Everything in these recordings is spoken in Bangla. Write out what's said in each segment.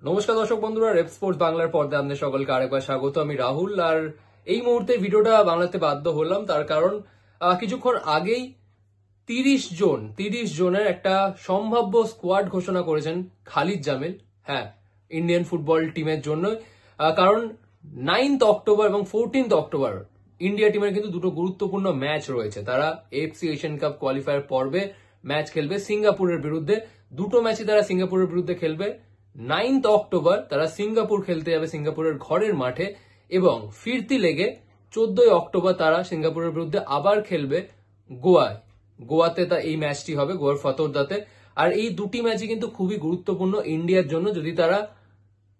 নমস্কার দর্শক বন্ধুরা, রেপ স্পোর্টস বাংলার পর্দায় আপনাদের সকলকে আরেকবার স্বাগত। আমি রাহুল। আর এই মুহূর্তে ভিডিওটা বাংলাতে বাধ্য হলাম, তার কারণ কিছুক্ষণ আগেই 30 জনের একটা সম্ভাব্য স্কোয়াড ঘোষণা করেছেন খালিদ জামিল, হ্যাঁ, ইন্ডিয়ান ফুটবল টিমের জন্য। কারণ 9th অক্টোবর এবং 14th অক্টোবর ইন্ডিয়া টিমের কিন্তু দুটো গুরুত্বপূর্ণ ম্যাচ রয়েছে। তারা এএফসি এশিয়ান কাপ কোয়ালিফায়ার পর্বে ম্যাচ খেলবে সিঙ্গাপুরের বিরুদ্ধে। দুটো ম্যাচই তারা সিঙ্গাপুরের বিরুদ্ধে খেলবে। 9th অক্টোবর তারা সিঙ্গাপুর খেলতে যাবে সিঙ্গাপুরের ঘরের মাঠে, এবং ফিরতি লেগে 14ই অক্টোবর তারা সিঙ্গাপুরের বিরুদ্ধে আবার খেলবে গোয়ায়। গোয়াতে এই ম্যাচটি হবে, গোয়ার ফতোরদাতে। আর এই দুটি ম্যাচই কিন্তু খুবই গুরুত্বপূর্ণ ইন্ডিয়ার জন্য। যদি তারা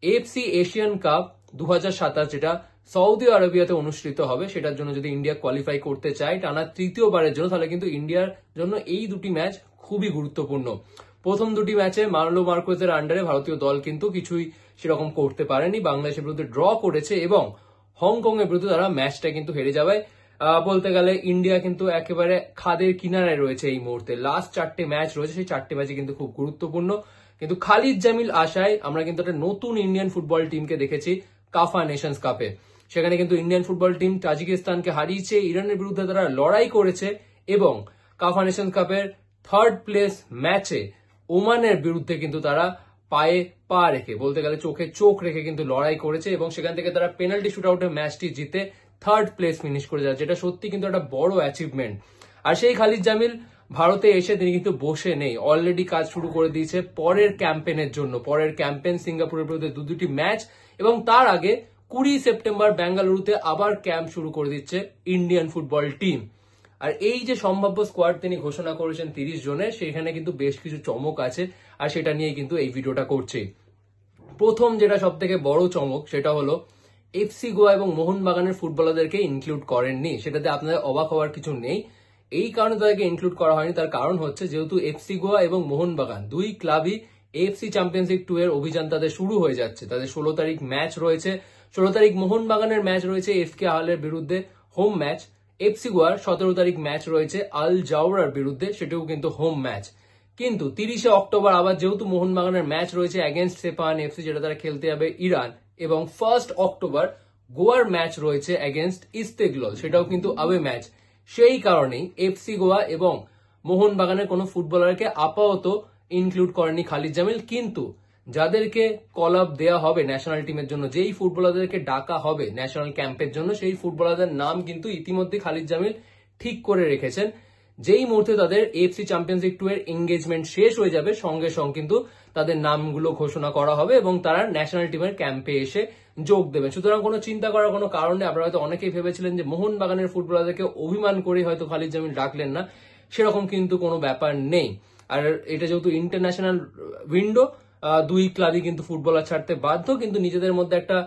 এএফসি এশিয়ান কাপ 2027 যেটা সৌদি আরবিয়াতে অনুষ্ঠিত হবে সেটার জন্য যদি ইন্ডিয়া কোয়ালিফাই করতে চায় টানা তৃতীয়বারের জন্য, তাহলে কিন্তু ইন্ডিয়ার জন্য এই দুটি ম্যাচ খুবই গুরুত্বপূর্ণ। প্রথম দুটি ম্যাচে মার্লো মার্কোয়েজের আন্ডারে ভারতীয় দল কিন্তু কিছুই সেরকম করতে পারেনি, বাংলাদেশের বিরুদ্ধে ড্র করেছে এবং হংকং এর বিরুদ্ধে তারা ম্যাচটা কিন্তু হেরে যাবে। বলতে গেলে ইন্ডিয়া কিন্তু একেবারে খাদের কিনারায় রয়েছে এই মুহূর্তে। লাস্ট 4টে ম্যাচ রয়েছে, সেই 4টে ম্যাচই কিন্তু খুব গুরুত্বপূর্ণ। কিন্তু খালিদ জামিল আশায় আমরা কিন্তু একটা নতুন ইন্ডিয়ান ফুটবল টিমকে দেখেছি কাফা নেশনস কাপে। সেখানে কিন্তু ইন্ডিয়ান ফুটবল টিম তাজিকিস্তানকে হারিয়েছে, ইরানের বিরুদ্ধে তারা লড়াই করেছে এবং কাফা নেশনস কাপের 3rd প্লেস ম্যাচে ওমানের বিরুদ্ধে কিন্তু তারা পায়ে পা রেখে, বলতে গেলে চোখে চোখ রেখে কিন্তু লড়াই করেছে এবং সেখান থেকে তারা পেনাল্টি শুট আউটে ম্যাচটি জিতে 3rd প্লেস ফিনিশ করে যাচ্ছে। এটা সত্যি কিন্তু একটা বড় অ্যাচিভমেন্ট। আর সেই খালিদ জামিল ভারতে এসে তিনি কিন্তু বসে নেই, অলরেডি কাজ শুরু করে দিয়েছে পরের ক্যাম্পেনের জন্য। পরের ক্যাম্পেন সিঙ্গাপুরের বিরুদ্ধে দুটি ম্যাচ, এবং তার আগে 20 সেপ্টেম্বর বেঙ্গালুরুতে আবার ক্যাম্প শুরু করে দিচ্ছে ইন্ডিয়ান ফুটবল টিম। আর এই যে সম্ভাব্য স্কোয়াড তিনি ঘোষণা করেছেন 30 জনের, সেখানে কিন্তু বেশ কিছু চমক আছে, আর সেটা নিয়ে কিন্তু এই ভিডিওটা করছি। প্রথম যেটা সব থেকে বড় চমক সেটা হলো এফসি গোয়া এবং মোহনবাগানের ফুটবলারদেরকে ইনক্লুড করেননি। সেটাতে আপনাদের অবাক হওয়ার কিছু নেই। এই কারণে তাদেরকে ইনক্লুড করা হয়নি, তার কারণ হচ্ছে যেহেতু এফসি গোয়া এবং মোহনবাগান দুই ক্লাবই এএফসি চ্যাম্পিয়নশিপ 2 এর অভিযান তাদের শুরু হয়ে যাচ্ছে। তাদের 16 তারিখ ম্যাচ রয়েছে। 16 তারিখ মোহনবাগানের ম্যাচ রয়েছে এফকে আহলের বিরুদ্ধে, হোম ম্যাচ। এফসি গোয়ার 17 তারিখ ম্যাচ রয়েছে আল জাওরার বিরুদ্ধে, সেটাও কিন্তু হোম ম্যাচ। কিন্তু 30 অক্টোবর আবার যেহেতু মোহনবাগানের ম্যাচ রয়েছে এগেনস্ট সেপান এফসি, যেটা তারা খেলতে যাবে ইরান, এবং 1 অক্টোবর গোয়ার ম্যাচ রয়েছে এগেনস্ট ইস্তেগলল, সেটাও কিন্তু আওয়ে ম্যাচ। সেই কারণেই এফসি গোয়া এবং মোহনবাগানের কোনো ফুটবলারকে আপাতত ইনক্লুড করেনি খালিদ জামিল। কিন্তু যাদেরকে কল আপ দেওয়া হবে ন্যাশনাল টিমের জন্য, যেই ফুটবলারদেরকে ডাকা হবে ন্যাশনাল ক্যাম্পের জন্য, সেই ফুটবলারদের নাম কিন্তু ইতিমধ্যে খালিদ জামিল ঠিক করে রেখেছেন। যেই মুহূর্তে তাদের এএফসি চ্যাম্পিয়নশিপ 2 এর এঙ্গেজমেন্ট শেষ হয়ে যাবে, সঙ্গে সঙ্গে কিন্তু তাদের নামগুলো ঘোষণা করা হবে এবং তারা ন্যাশনাল টিমের ক্যাম্পে এসে যোগ দেবে। সুতরাং কোনো চিন্তা করার কোনো কারণ নেই। আপনারা হয়তো অনেকেই ভেবেছিলেন যে মোহনবাগানের ফুটবলারদেরকে অভিমান করে হয়তো খালিদ জামিল ডাকলেন না, সেরকম কিন্তু কোনো ব্যাপার নেই। আর এটা যেহেতু ইন্টারন্যাশনাল উইন্ডো, দুই ক্লাবই কিন্তু ফুটবলার ছাড়তে বাধ্য, কিন্তু নিজেদের মধ্যে একটা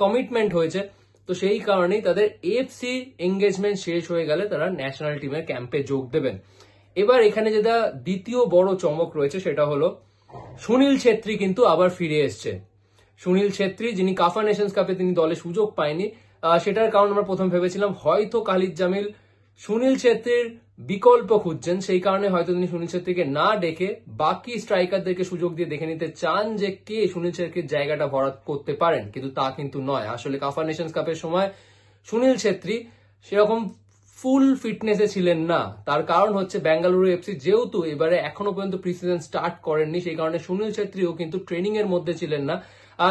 কমিটমেন্ট হয়েছে, তো সেই কারণেই তাদের এএফসি এঙ্গেজমেন্ট শেষ হয়ে গেলে তারা ন্যাশনাল টিমের ক্যাম্পে যোগ দেবেন। এবার এখানে যেটা দ্বিতীয় বড় চমক রয়েছে সেটা হলো সুনীল ছেত্রী কিন্তু আবার ফিরে এসছে। সুনীল ছেত্রী, যিনি কাফা নেশনস কাপে তিনি দলে সুযোগ পায়নি, সেটার কারণ আমরা প্রথম ভেবেছিলাম হয়তো খালিদ জামিল সুনীল ছেত্রীর বিকল্প খুঁজছেন, সেই কারণে হয়তো তিনি সুনীল ছেত্রীকে না ডেকে বাকি স্ট্রাইকারদেরকে সুযোগ দিয়ে দেখে নিতে চান যে কে সুনীল ছেত্রীর জায়গাটা ভরাট করতে পারেন, কিন্তু তা কিন্তু নয়। আসলে কাফা নেশনস কাপের সময় সুনীল ছেত্রী সেরকম ফুল ফিটনেসে ছিলেন না। তার কারণ হচ্ছে বেঙ্গালুরু এফসি যেহেতু এবারে এখনো পর্যন্ত প্রিসিজন স্টার্ট করেননি, সেই কারণে সুনীল ছেত্রীও কিন্তু ট্রেনিং এর মধ্যে ছিলেন না।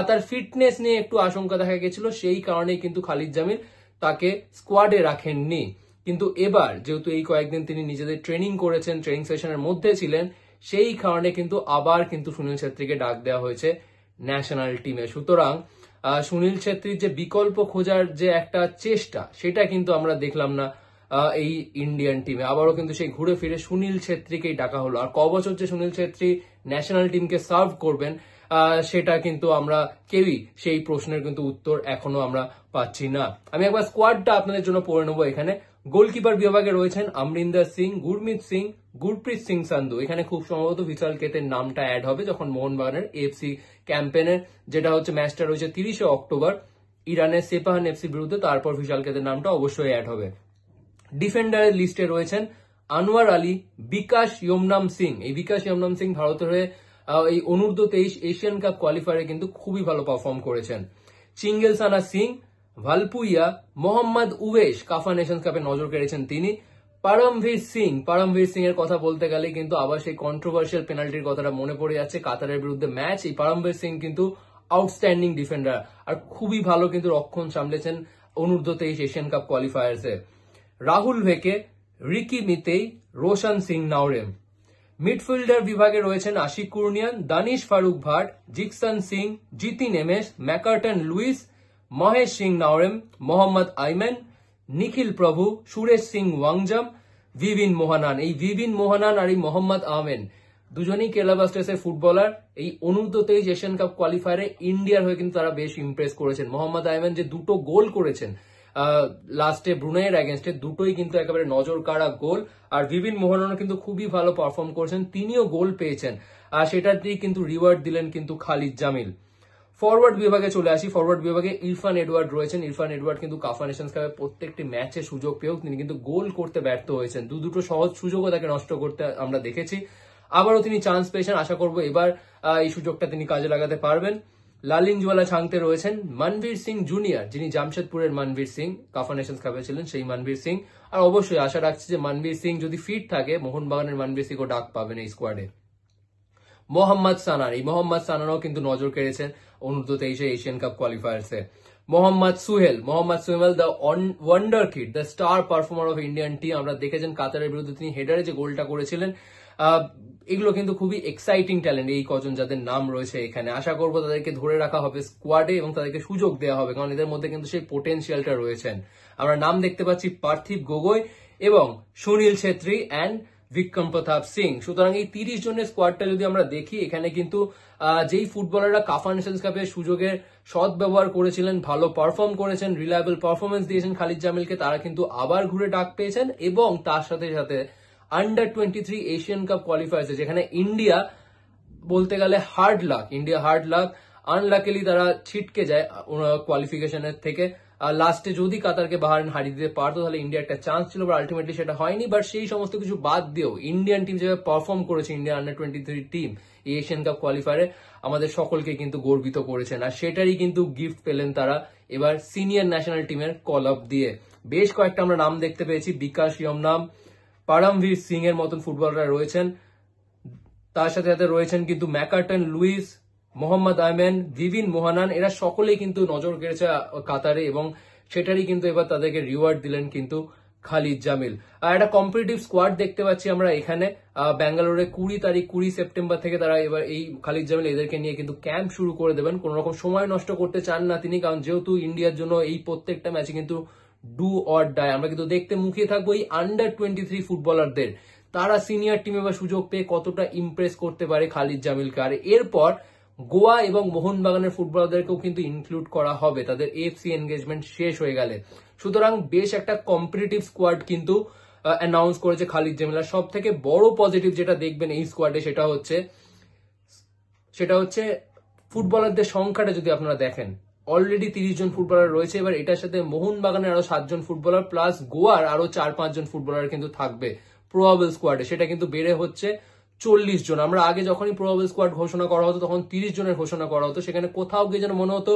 তার ফিটনেস নিয়ে একটু আশঙ্কা দেখা গেছিল, সেই কারণেই কিন্তু খালিদ জামিল তাকে স্কোয়াডে রাখেননি। কিন্তু এবার যেহেতু এই কয়েকদিন তিনি নিজেদের ট্রেনিং করেছেন, ট্রেনিং সেশনের মধ্যে ছিলেন, সেই কারণে কিন্তু আবার কিন্তু সুনীল ছেত্রীকে ডাক দেওয়া হয়েছে ন্যাশনাল টিমে। সুতরাং সুনীল ছেত্রীর যে বিকল্প খোঁজার যে একটা চেষ্টা, সেটা কিন্তু আমরা দেখলাম না এই ইন্ডিয়ান টিমে। আবারও কিন্তু সেই ঘুরে ফিরে সুনীল ছেত্রীকেই ডাকা হলো। আর ক বছর যে সুনীল ছেত্রী ন্যাশনাল টিমকে সার্ভ করবেন, সেটা কিন্তু আমরা কেউই সেই প্রশ্নের কিন্তু উত্তর এখনো আমরা পাচ্ছি না। আমি একবার স্কোয়াডটা আপনাদের জন্য পড়ে নেবো। এখানে গোলকিপার বিভাগে রয়েছেন অমরিন্দর সিং, গুরমিত সিং, গুরপ্রীত সিং সান্ধু। এখানে খুব সম্ভবত ভিশাল কেতের নামটা অ্যাড হবে যখন মোহনবাগানের এএফসি ক্যাম্পেনের, যেটা হচ্ছে ম্যাচটা রয়েছে 30 অক্টোবর ইরানের সেপাহান এফসির বিরুদ্ধে, তারপর ভিশাল কেতের নামটা অবশ্যই অ্যাড হবে। ডিফেন্ডারের লিস্টে রয়েছেন আনোয়ার আলী, বিকাশ ইয়মনাম সিং। এই বিকাশ ইয়মনাম সিং ভারতের হয়ে এই অনূর্ধ্ব-23 এশিয়ান কাপ কোয়ালিফায়ারে কিন্তু খুবই ভালো পারফর্ম করেছেন। চিঙ্গেলসানা সিং, ভালপুইয়া, মোহাম্মদ উবেশ কাফা নেশনস কাপে নজর কেড়েছেন তিনি। পরমবীর সিং এর কথা বলতে গেলে কিন্তু আবার সেই কন্ট্রোভার্সিয়াল পেনাল্টির কথাটা মনে পড়ে যাচ্ছে কাতারের বিরুদ্ধে ম্যাচ। এই পরমবীর সিং কিন্তু আউটস্ট্যান্ডিং ডিফেন্ডার আর খুবই ভালো কিন্তু রক্ষণ সামলেছেন অনূর্ধ্ব-23 এশিয়ান কাপ কোয়ালিফায়ার্সে। রাহুল ভেকে, রিকি মিতেই, রোশন সিং নাওরেম। মিডফিল্ডার বিভাগে রয়েছেন আশিক কুর্নিয়ান, দানিশ ফারুক ভাট, জিকসন সিং, জিতিন এমএস, ম্যাকার্টন লুইস, মহেশ সিং নাওরেম, মোহাম্মদ আইমেন, নিখিল প্রভু, সুরেশ সিং ওয়াংজাম, ভিভিন মোহানান। এই ভিভিন মোহানান আর এই মোহাম্মদ আমেন দুজনেই কেরালা ব্লাস্টার্সের ফুটবলার। এই অনূর্ধ্ব-23 এশিয়ান কাপ কোয়ালিফায়ারে ইন্ডিয়ার হয়ে কিন্তু তারা বেশ ইমপ্রেস করেছেন। মোহাম্মদ আইমেন যে দুটো গোল করেছেন লাস্টে ব্রুনাইয়ের অ্যাগেনস্টে, দুটোই কিন্তু একেবারে নজর কাড়া গোল। আর ভিভিন মোহানানও কিন্তু খুবই ভালো পারফর্ম করেছেন, তিনিও গোল পেয়েছেন। আর সেটাতেই কিন্তু রিওয়ার্ড দিলেন কিন্তু খালিদ জামিল। ফরওয়ার্ড বিভাগে চলে আসি। ফরওয়ার্ড বিভাগে ইরফান এডওয়ার্ড রয়েছেন। ইরফান এডওয়ার্ড কিন্তু কাফা নেশনস কাপে প্রত্যেকটি ম্যাচে সুযোগ পেয়েও তিনি কিন্তু গোল করতে ব্যর্থ হয়েছেন। দুটো সহজ সুযোগও তাকে নষ্ট করতে আমরা দেখেছি। আবারও তিনি চান্স পেয়েছেন, আশা করব এবার এই সুযোগটা তিনি কাজে লাগাতে পারবেন। লালিনজওয়ালা ছাংতে রয়েছেন মনবীর সিং জুনিয়র, যিনি জামশেদপুরের মনবীর সিং, কাফা নেশনস কাপে ছিলেন সেই মনবীর সিং। আর অবশ্যই আশা রাখছি যে মনবীর সিং যদি ফিট থাকে, মোহনবাগানের মনবীর সিংও ডাক পাবেন এই স্কোয়াডে। মোহাম্মদ সানান, এই মোহাম্মদ সানানও কিন্তু নজর কেড়েছেন অনূর্ধ্ব-23 এশিয়ান কাপ কোয়ালিফায়ার্সে। Mohammad Suhail the wonder kid, the star performer of Indian team. আমরা দেখেছেন কাতারের বিরুদ্ধে তিনি হেডারে যে গোলটা করেছিলেন। এগুলো কিন্তু খুবই এক্সাইটিং ট্যালেন্ট এই কজন যাদের নাম রয়েছে এখানে। আশা করবো তাদেরকে ধরে রাখা হবে স্কোয়াডে এবং তাদেরকে সুযোগ দেওয়া হবে, কারণ এদের মধ্যে কিন্তু সেই পোটেনশিয়ালটা রয়েছেন। আমরা নাম দেখতে পাচ্ছি পার্থিব গগৈ এবং সুনীল ছেত্রী অ্যান্ড বিক্রম প্রতাপ সিং। সুতরাং এই 30 জনের স্কোয়াডটা যদি আমরা দেখি, এখানে কিন্তু যেই ফুটবলাররা কাফা নেশনস কাপে সুযোগের সৎ ব্যবহার করেছিলেন, ভালো পারফর্ম করেছেন, রিলায়েবল পারফরমেন্স দিয়েছেন খালিদ জামিলকে, তারা কিন্তু আবার ঘুরে ডাক পেয়েছেন। এবং তার সাথে সাথে আন্ডার-23 এশিয়ান কাপ কোয়ালিফায়ার্সে যেখানে ইন্ডিয়া বলতে গেলে হার্ড লাক, আনলাকিলি তারা ছিটকে যায় কোয়ালিফিকেশনের থেকে। লাস্টে যদি কাতারকে বাহারাইন হারিয়ে দিতে পারতো তাহলে ইন্ডিয়া একটা চান্স ছিল, বাট আলটিমেটলি সেটা হয়নি। বাট সেই সমস্ত কিছু বাদ দিয়েও ইন্ডিয়ান টিম যেভাবে পারফর্ম করেছে, ইন্ডিয়ান আন্ডার-23 টিম এই এশিয়ান কাপ কোয়ালিফায়ারে আমাদের সকলকে কিন্তু গর্বিত করেছেন। আর সেটারই কিন্তু গিফট পেলেন তারা এবার সিনিয়র ন্যাশনাল টিমের কল আপ দিয়ে। বেশ কয়েকটা আমরা নাম দেখতে পেয়েছি, বিকাশ ইয়মনাম, পরমবীর সিং এর মতন ফুটবলাররা রয়েছেন। তার সাথে সাথে রয়েছেন কিন্তু ম্যাকার্টন লুইস, মোহাম্মদ আমেন, ভিভিন মোহানান। এরা সকলেই কিন্তু নজর কেড়েছে কাতারে এবং সেটারই কিন্তু এবার তাদেরকে রিওয়ার্ড দিলেন কিন্তু খালিদ জামিল। আর একটা কম্পিটিটিভ স্কোয়াড দেখতে পাচ্ছি আমরা এখানে। ব্যাঙ্গালোরে 20 সেপ্টেম্বর থেকে তারা এবার এই খালিদ জামিল এদেরকে নিয়ে কিন্তু ক্যাম্প শুরু করে দেবেন। কোন রকম সময় নষ্ট করতে চান না তিনি, কারণ যেহেতু ইন্ডিয়ার জন্য এই প্রত্যেকটা ম্যাচে কিন্তু ডু অর ডাই। আমরা কিন্তু দেখতে মুখিয়ে থাকবো এই আন্ডার-23 ফুটবলারদের, তারা সিনিয়র টিমে বা সুযোগ পেয়ে কতটা ইমপ্রেস করতে পারে খালিদ জামিলকে। আর এরপর গোয়া এবং মোহনবাগানের ফুটবলারদেরকেও কিন্তু ইনক্লুড করা হবে তাদের এএফসি এনগেজমেন্ট শেষ হয়ে গেলে। সুতরাং বেশ একটা কম্পিটিটিভ স্কোয়াড কিন্তু অ্যানাউন্স করেছে খালিদ জামিল। সব থেকে বড় পজিটিভ যেটা দেখবেন এই স্কোয়াডে সেটা হচ্ছে ফুটবলারদের সংখ্যাটা যদি আপনারা দেখেন, অলরেডি 30 জন ফুটবলার রয়েছে। এবার এটার সাথে মোহনবাগানের আরো 7 জন ফুটবলার প্লাস গোয়ার আরো 4-5 জন ফুটবলার কিন্তু থাকবে প্রবাবল স্কোয়াডে। সেটা কিন্তু বেড়ে হচ্ছে 40 জন। আমরা আগে যখনই প্রবাবল স্কোয়াড ঘোষণা করা হতো তখন 30 জনের ঘোষণা করা হতো। সেখানে কোথাও গিয়ে যেন মনে হতো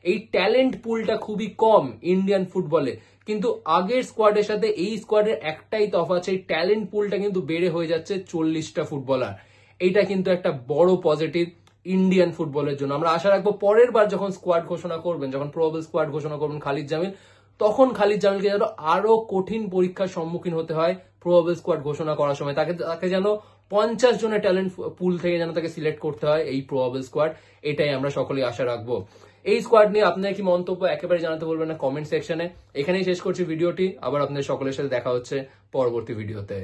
এই ট্যালেন্ট পুলটা খুবই কম ইন্ডিয়ান ফুটবলে, কিন্তু আগের স্কোয়াডের সাথে এই স্কোয়াডের একটাই তফাৎ, এই ট্যালেন্ট পুলটা কিন্তু বেড়ে হয়ে যাচ্ছে 40টা ফুটবলার। এইটা কিন্তু একটা বড় পজিটিভ ইন্ডিয়ান ফুটবলের জন্য। আমরা আশা রাখবো পরের বার যখন স্কোয়াড ঘোষণা করবেন, যখন প্রবাবল স্কোয়াড ঘোষণা করবেন খালিদ জামিল, তখন খালিদ জামিলকে যেন আরো কঠিন পরীক্ষার সম্মুখীন হতে হয় প্রবাবল স্কোয়াড ঘোষণা করার সময়। তাকে যেন 50 জনের ট্যালেন্ট পুল থেকে যেন তাকে সিলেক্ট করতে হয় এই প্রবাবল স্কোয়াড। এটাই আমরা সকলেই আশা রাখবো। এই স্কোয়াড নিয়ে আপনার কি মন্তব্য একেবারে জানাতে বলবেন না কমেন্ট সেকশনে। এখানেই শেষ করছি ভিডিওটি। আবার আপনাদের সকলের সাথে দেখা হচ্ছে পরবর্তী ভিডিওতে।